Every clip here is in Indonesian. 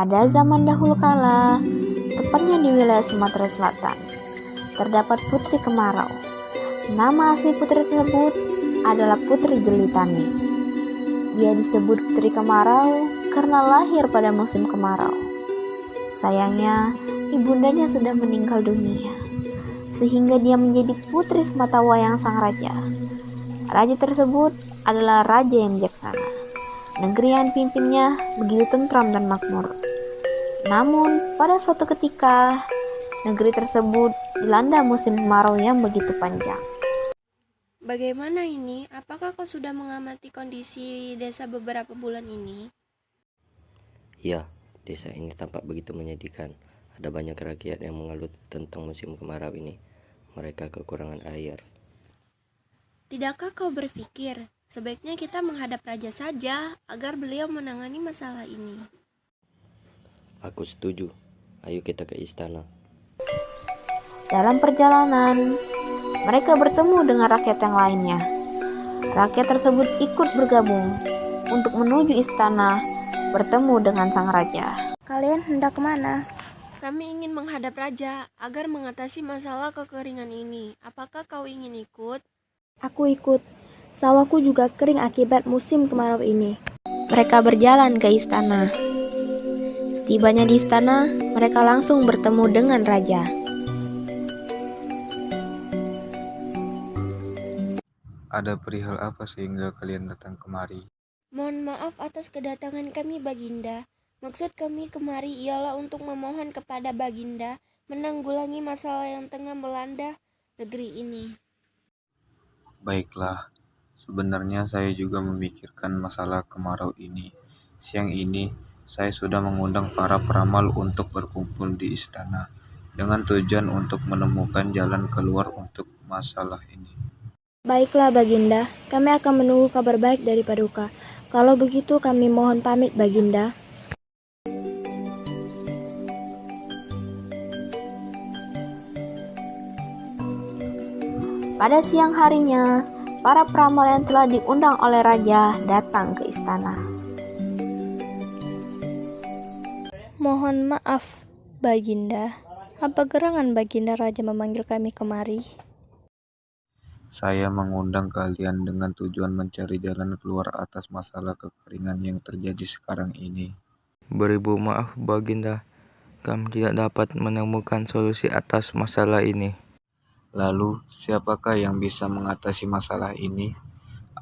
Pada zaman dahulu kala, tepatnya di wilayah Sumatera Selatan, terdapat putri kemarau. Nama asli putri tersebut adalah Putri Jelitani. Dia disebut putri kemarau karena lahir pada musim kemarau. Sayangnya, ibundanya sudah meninggal dunia, sehingga dia menjadi putri sematawayang sang raja. Raja tersebut adalah raja yang bijaksana. Negeri yang dipimpinnya begitu tentram dan makmur. Namun, pada suatu ketika, negeri tersebut dilanda musim kemarau yang begitu panjang. Bagaimana ini? Apakah kau sudah mengamati kondisi desa beberapa bulan ini? Ya, desa ini tampak begitu menyedihkan. Ada banyak rakyat yang mengeluh tentang musim kemarau ini. Mereka kekurangan air. Tidakkah kau berpikir, sebaiknya kita menghadap raja saja agar beliau menangani masalah ini? Aku setuju. Ayo kita ke istana. Dalam perjalanan, mereka bertemu dengan rakyat yang lainnya. Rakyat tersebut ikut bergabung untuk menuju istana bertemu dengan sang raja. Kalian hendak kemana? Kami ingin menghadap raja agar mengatasi masalah kekeringan ini. Apakah kau ingin ikut? Aku ikut. Sawahku juga kering akibat musim kemarau ini. Mereka berjalan ke istana. Setibanya di istana, mereka langsung bertemu dengan raja. Ada perihal apa sehingga kalian datang kemari? Mohon maaf atas kedatangan kami, Baginda. Maksud kami kemari ialah untuk memohon kepada Baginda menanggulangi masalah yang tengah melanda negeri ini. Baiklah, sebenarnya saya juga memikirkan masalah kemarau ini. Siang ini, saya sudah mengundang para peramal untuk berkumpul di istana, dengan tujuan untuk menemukan jalan keluar untuk masalah ini. Baiklah Baginda, kami akan menunggu kabar baik dari Paduka. Kalau begitu kami mohon pamit Baginda. Pada siang harinya, para peramal yang telah diundang oleh raja datang ke istana. Mohon maaf, Baginda. Apa gerangan Baginda Raja memanggil kami kemari? Saya mengundang kalian dengan tujuan mencari jalan keluar atas masalah kekeringan yang terjadi sekarang ini. Beribu maaf Baginda, kami tidak dapat menemukan solusi atas masalah ini. Lalu, siapakah yang bisa mengatasi masalah ini?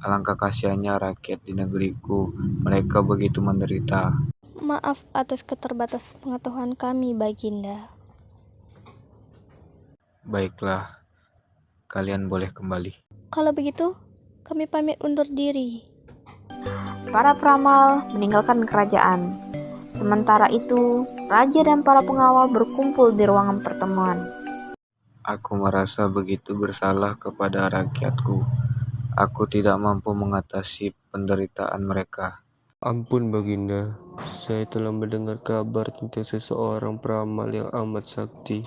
Alangkah kasihannya rakyat di negeriku, mereka begitu menderita. Maaf atas keterbatasan pengetahuan kami, Baginda. Baiklah, kalian boleh kembali. Kalau begitu, kami pamit undur diri. Para peramal meninggalkan kerajaan. Sementara itu, raja dan para pengawal berkumpul di ruangan pertemuan. Aku merasa begitu bersalah kepada rakyatku. Aku tidak mampu mengatasi penderitaan mereka. Ampun Baginda, saya telah mendengar kabar tentang seseorang peramal yang amat sakti.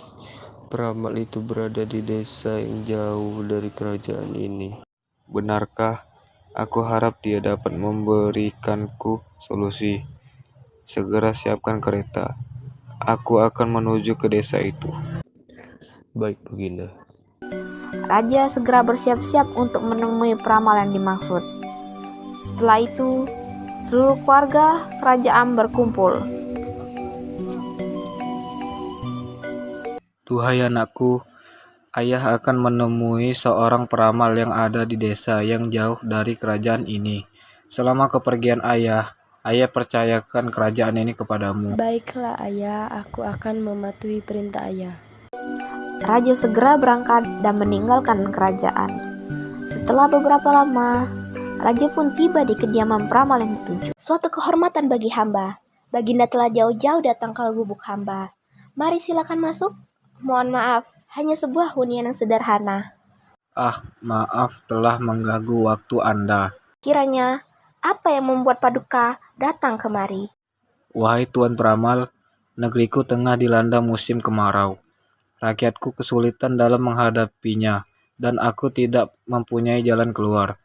Peramal itu berada di desa yang jauh dari kerajaan ini. Benarkah? Aku harap dia dapat memberikanku solusi. Segera siapkan kereta. Aku akan menuju ke desa itu. Baik Baginda. Raja segera bersiap-siap untuk menemui peramal yang dimaksud. Setelah itu, seluruh keluarga kerajaan berkumpul. Duhai anakku, ayah akan menemui seorang peramal yang ada di desa yang jauh dari kerajaan ini. Selama kepergian ayah percayakan kerajaan ini kepadamu. Baiklah ayah, aku akan mematuhi perintah ayah. Raja segera berangkat dan meninggalkan kerajaan. Setelah beberapa lama, raja pun tiba di kediaman peramal yang dituju. Suatu kehormatan bagi hamba. Baginda telah jauh-jauh datang ke gubuk hamba. Mari silakan masuk. Mohon maaf, hanya sebuah hunian yang sederhana. Maaf telah mengganggu waktu Anda. Kiranya, apa yang membuat Paduka datang kemari? Wahai Tuan Peramal, negeriku tengah dilanda musim kemarau. Rakyatku kesulitan dalam menghadapinya, dan aku tidak mempunyai jalan keluar.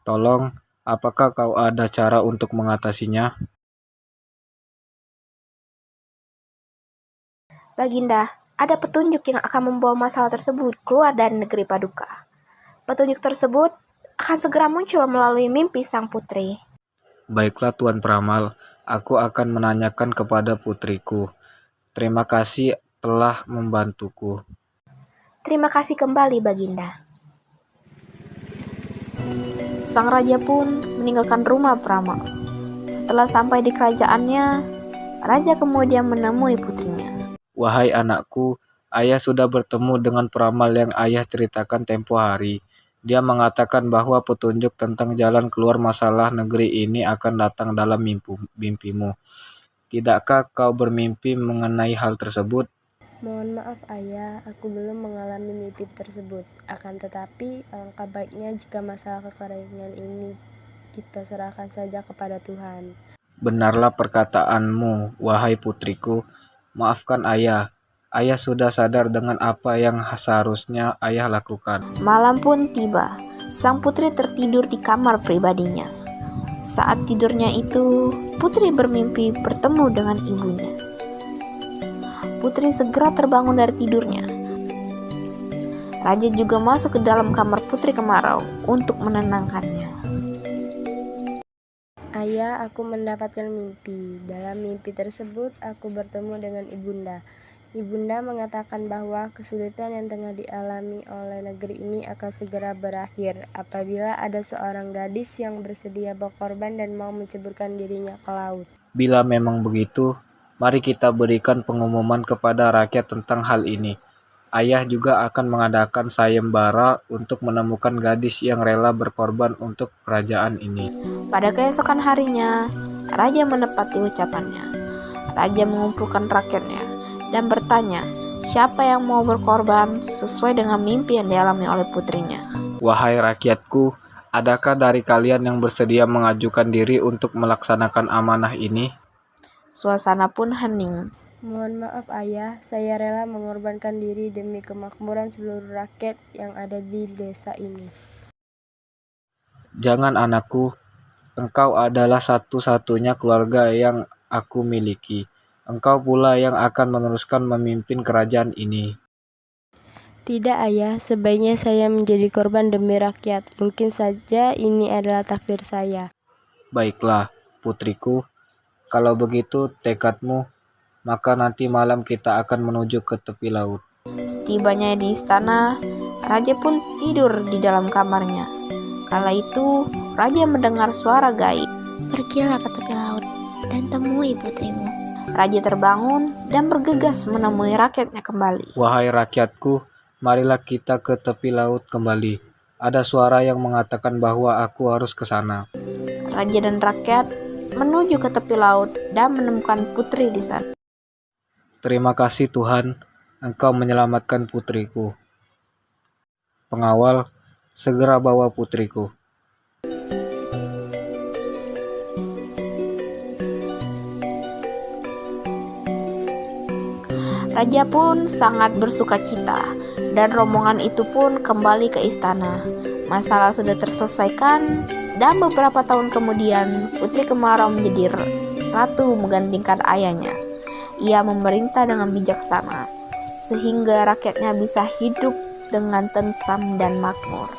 Tolong, apakah kau ada cara untuk mengatasinya? Baginda, ada petunjuk yang akan membawa masalah tersebut keluar dari negeri Paduka. Petunjuk tersebut akan segera muncul melalui mimpi sang putri. Baiklah Tuan Peramal, aku akan menanyakan kepada putriku. Terima kasih telah membantuku. Terima kasih kembali, Baginda. Sang raja pun meninggalkan rumah Peramal. Setelah sampai di kerajaannya, raja kemudian menemui putrinya. Wahai anakku, ayah sudah bertemu dengan peramal yang ayah ceritakan tempo hari. Dia mengatakan bahwa petunjuk tentang jalan keluar masalah negeri ini akan datang dalam mimpimu. Tidakkah kau bermimpi mengenai hal tersebut? Mohon maaf ayah, aku belum mengalami mimpi tersebut. Akan tetapi, alangkah baiknya jika masalah kekeringan ini kita serahkan saja kepada Tuhan. Benarlah perkataanmu, wahai putriku. Maafkan ayah. Ayah sudah sadar dengan apa yang seharusnya ayah lakukan. Malam pun tiba. Sang putri tertidur di kamar pribadinya. Saat tidurnya itu, putri bermimpi bertemu dengan ibunya. Putri segera terbangun dari tidurnya. Raja juga masuk ke dalam kamar Putri Kemarau untuk menenangkannya. Ayah, aku mendapatkan mimpi. Dalam mimpi tersebut, aku bertemu dengan ibunda. Ibunda mengatakan bahwa kesulitan yang tengah dialami oleh negeri ini akan segera berakhir apabila ada seorang gadis yang bersedia berkorban dan mau menceburkan dirinya ke laut. Bila memang begitu, mari kita berikan pengumuman kepada rakyat tentang hal ini. Ayah juga akan mengadakan sayembara untuk menemukan gadis yang rela berkorban untuk kerajaan ini. Pada keesokan harinya, raja menepati ucapannya. Raja mengumpulkan rakyatnya dan bertanya, siapa yang mau berkorban sesuai dengan mimpi yang dialami oleh putrinya. Wahai rakyatku, adakah dari kalian yang bersedia mengajukan diri untuk melaksanakan amanah ini? Suasana pun hening. Mohon maaf ayah, saya rela mengorbankan diri demi kemakmuran seluruh rakyat yang ada di desa ini. Jangan anakku, engkau adalah satu-satunya keluarga yang aku miliki. Engkau pula yang akan meneruskan memimpin kerajaan ini. Tidak ayah, sebaiknya saya menjadi korban demi rakyat. Mungkin saja ini adalah takdir saya. Baiklah, putriku, kalau begitu tekadmu, maka nanti malam kita akan menuju ke tepi laut. Setibanya di istana, raja pun tidur di dalam kamarnya. Kala itu, raja mendengar suara gaib. Pergilah ke tepi laut dan temui putrimu. Raja terbangun dan bergegas menemui rakyatnya kembali. Wahai rakyatku, marilah kita ke tepi laut kembali. Ada suara yang mengatakan bahwa aku harus ke sana. Raja dan rakyat menuju ke tepi laut dan menemukan putri di sana. Terima kasih Tuhan, Engkau menyelamatkan putriku. Pengawal, segera bawa putriku. Raja pun sangat bersukacita dan rombongan itu pun kembali ke istana. Masalah sudah terselesaikan dan beberapa tahun kemudian Putri Kemarau menjadi ratu menggantikan ayahnya. Ia memerintah dengan bijaksana sehingga rakyatnya bisa hidup dengan tentram dan makmur.